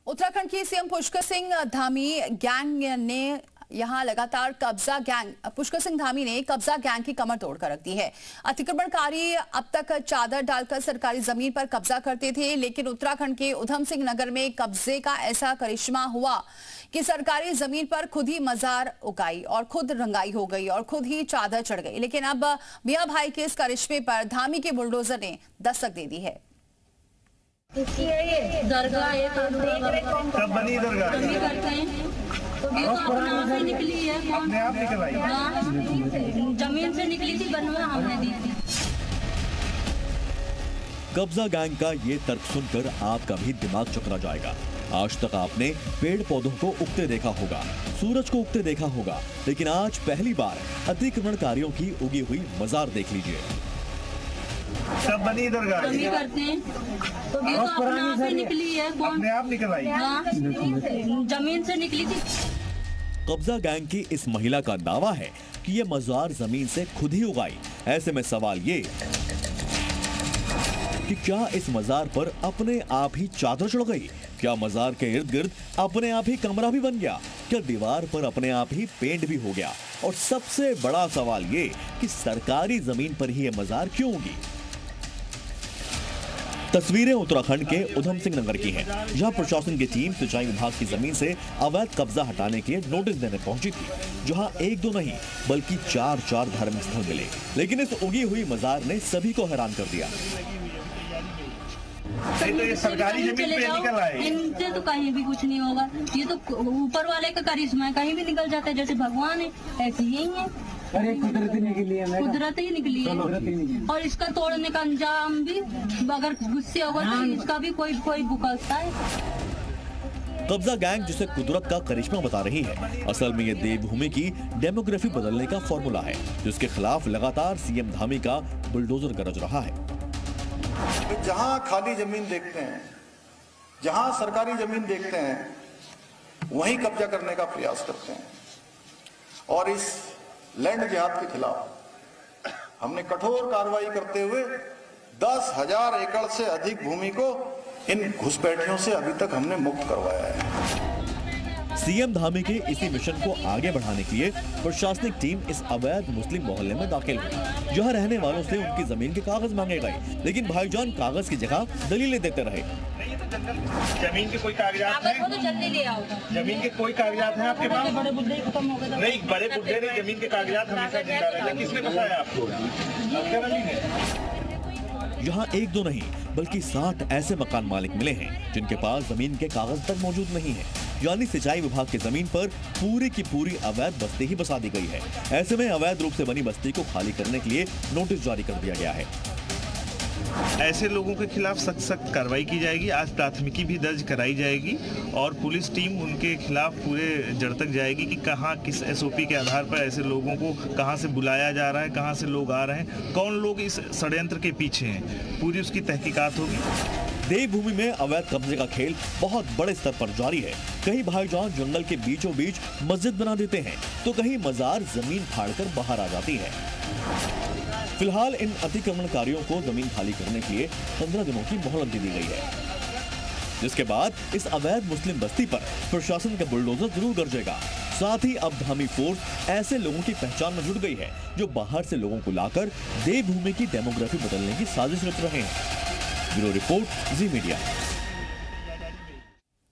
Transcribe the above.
उत्तराखंड की CM Pushkar Singh Dhami gang ने यहां लगातार पुष्कर सिंह धामी ने कब्जा गैंग की कमर तोड़कर रख दी है। अतिक्रमणकारी अब तक चादर डालकर सरकारी जमीन पर कब्जा करते थे, लेकिन उत्तराखंड के उधम सिंह नगर में कब्जे का ऐसा करिश्मा हुआ कि सरकारी जमीन पर खुद ही मजार उगाई और खुद रंगाई हो गई और खुद ही चादर चढ़ गई। लेकिन अब मियां भाई के इस करिश्मे पर धामी के बुलडोजर ने दस्तक दे दी है। दरगाह कब बनी दरगाह? ये तो अपने आप से निकली है, अपने आप निकल आई। हाँ, जमीन से निकली थी, बनवा हमने दी थी। कब्जा गैंग का ये तर्क सुनकर आपका भी दिमाग चकरा जाएगा। आज तक आपने पेड़ पौधों को उगते देखा होगा, सूरज को उगते देखा होगा, लेकिन आज पहली बार अतिक्रमणकारियों की उगी हुई मजार देख लीजिए। सब बनी दरगाह करते हैं, तो ये तो अपने आप से निकली है, अपने आप निकल आई। हाँ, जमीन से निकली थी। कब्जा गैंग की इस महिला का दावा है कि ये मजार जमीन से खुद ही उगाई। ऐसे में सवाल ये कि क्या इस मजार पर अपने आप ही चादर चढ़ गई? क्या मजार के इर्द गिर्द अपने आप ही कमरा भी बन गया? क्या दीवार पर अपने आप ही पेंट भी हो गया? और सबसे बड़ा सवाल ये कि सरकारी जमीन पर ही ये मजार क्यों उगी? तस्वीरें उत्तराखंड के उधम सिंह नगर की हैं, जहां प्रशासन की टीम सिंचाई विभाग की जमीन से अवैध कब्जा हटाने के लिए नोटिस देने पहुंची थी, जहां एक दो नहीं बल्कि चार धार्मिक स्थल मिले। लेकिन इस उगी हुई मजार ने सभी को हैरान कर दिया। तो ये सरकारी जमीन पे निकल आए, इनसे तो कहीं भी कुछ नहीं होगा। ये तो ऊपर वाले का करिश्मा है, कहीं भी निकल जाता है। जैसे भगवान है ऐसे यही है, कुदरती निकली है, कुदरत ही निकली है। और इसका तोड़ने का अंजाम भी अगर गुस्से होगा तो इसका भी कोई भुगतता है। कब्जा गैंग जिसे कुदरत का करिश्मा बता रही है, असल में ये देवभूमि की डेमोग्राफी बदलने का फॉर्मूला है, जिसके खिलाफ लगातार सीएम धामी का बुलडोजर गरज रहा है। जहां खाली जमीन देखते हैं, जहां सरकारी जमीन देखते हैं, वहीं कब्जा करने का प्रयास करते हैं। और इस लैंड जिहाद के खिलाफ हमने कठोर कार्रवाई करते हुए 10,000 एकड़ से अधिक भूमि को इन घुसपैठियों से अभी तक हमने मुक्त करवाया है। सीएम धामी के इसी मिशन को आगे बढ़ाने के लिए प्रशासनिक टीम इस अवैध मुस्लिम मोहल्ले में दाखिल हुई, जहां रहने वालों से उनकी जमीन के कागज मांगे गए, लेकिन भाईजान कागज की जगह दलीलें देते रहे। जमीन के कोई कागजात हैं? तो जल्दी ले आओ। जमीन के कोई कागजात हैं आपके पास? बड़े बुड्ढे खत्म हो गए। नहीं, बड़े बुड्ढे ने जमीन के कागजात हमेशा जिंदा रहते। किसने बताया आपको? यहाँ एक दो नहीं बल्कि 60 ऐसे मकान मालिक मिले हैं जिनके पास जमीन के कागज तक मौजूद नहीं है। यानी सिंचाई विभाग की जमीन पर पूरी की पूरी अवैध बस्ती ही बसा दी गई है। ऐसे में अवैध रूप से बनी बस्ती को खाली करने के लिए नोटिस जारी कर दिया गया है। ऐसे लोगों के खिलाफ सख्त कार्रवाई की जाएगी। आज प्राथमिकी भी दर्ज कराई जाएगी और पुलिस टीम उनके खिलाफ पूरे जड़ तक जाएगी कि कहाँ किस एसओपी के आधार पर ऐसे लोगों को कहाँ से बुलाया जा रहा है, कहाँ से लोग आ रहे हैं, कौन लोग इस षड्यंत्र के पीछे हैं, पूरी उसकी तहकीकात होगी। देवभूमि में अवैध कब्जे का खेल बहुत बड़े स्तर पर जारी है। कहीं भाईजान जंगल के बीचों बीच मस्जिद बना देते हैं, तो कहीं मजार जमीन फाड़कर बाहर आ जाती है। फिलहाल इन अतिक्रमणकारियों को जमीन खाली करने के लिए 15 दिनों की मोहलत दे दी गई है, जिसके बाद इस अवैध मुस्लिम बस्ती पर प्रशासन का बुलडोजर जरूर गरजेगा। साथ ही अब धामी फोर्स ऐसे लोगों की पहचान में जुट गई है जो बाहर से लोगों को लाकर देवभूमि की डेमोग्राफी बदलने की साजिश रच रहे हैं। ब्यूरो रिपोर्ट, जी मीडिया।